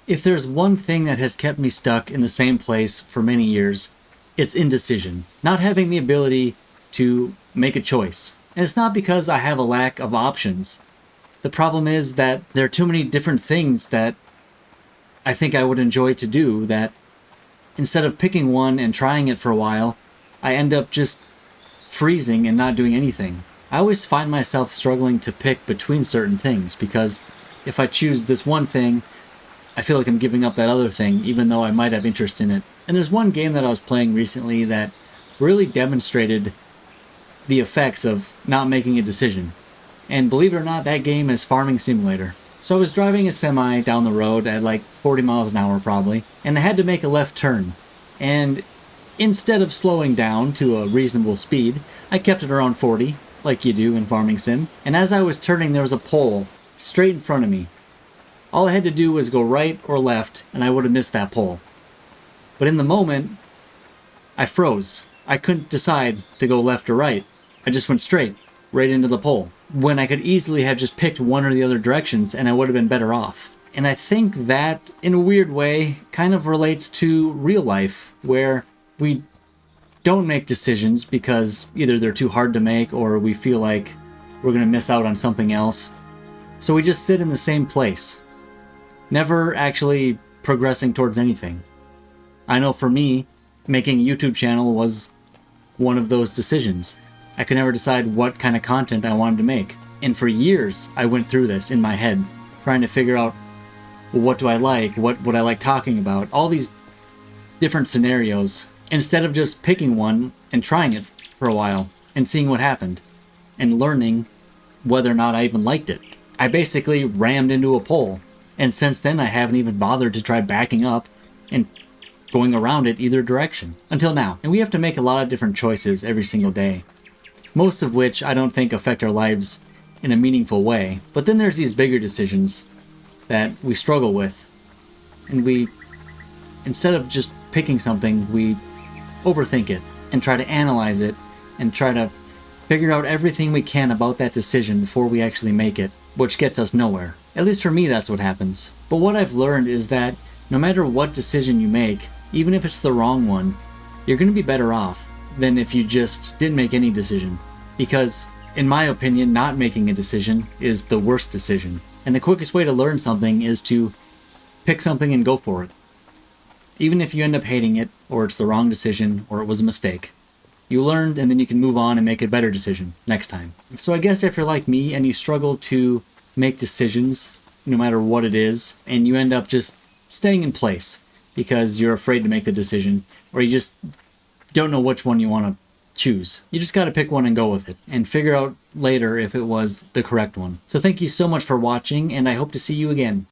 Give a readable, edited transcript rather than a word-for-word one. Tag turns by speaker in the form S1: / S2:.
S1: If there's one thing that has kept me stuck in the same place for many years, it's indecision. Not having the ability to make a choice. And it's not because I have a lack of options. The problem is that there are too many different things that I think I would enjoy to do that instead of picking one and trying it for a while, I end up just freezing and not doing anything. I always find myself struggling to pick between certain things because if I choose this one thing, I feel like I'm giving up that other thing even though I might have interest in it. And there's one game that I was playing recently that really demonstrated the effects of not making a decision. And believe it or not, that game is Farming Simulator. So I was driving a semi down the road at like 40 miles an hour probably, and I had to make a left turn. And instead of slowing down to a reasonable speed, I kept it around 40, like you do in Farming Sim. And as I was turning, there was a pole straight in front of me. All I had to do was go right or left, and I would have missed that pole. But in the moment, I froze. I couldn't decide to go left or right. I just went straight, right into the pole, when I could easily have just picked one or the other directions and I would have been better off. And I think that, in a weird way, kind of relates to real life, where we don't make decisions because either they're too hard to make or we feel like we're going to miss out on something else. So we just sit in the same place, never actually progressing towards anything. I know for me, making a YouTube channel was one of those decisions. I could never decide what kind of content I wanted to make. And for years, I went through this in my head, trying to figure out, well, what do I like? What would I like talking about? All these different scenarios, instead of just picking one and trying it for a while and seeing what happened and learning whether or not I even liked it. I basically rammed into a pole. And since then, I haven't even bothered to try backing up and going around it either direction. Until now. And we have to make a lot of different choices every single day. Most of which I don't think affect our lives in a meaningful way. But then there's these bigger decisions that we struggle with. And we, instead of just picking something, we overthink it and try to analyze it and try to figure out everything we can about that decision before we actually make it, which gets us nowhere. At least for me, that's what happens. But what I've learned is that no matter what decision you make, even if it's the wrong one, you're going to be better off than if you just didn't make any decision. Because, in my opinion, not making a decision is the worst decision. And the quickest way to learn something is to pick something and go for it. Even if you end up hating it, or it's the wrong decision, or it was a mistake. You learned, and then you can move on and make a better decision next time. So I guess if you're like me and you struggle to make decisions, no matter what it is, and you end up just staying in place because you're afraid to make the decision, or you just don't know which one you want to choose. You just got to pick one and go with it, and figure out later if it was the correct one. So thank you so much for watching, and I hope to see you again.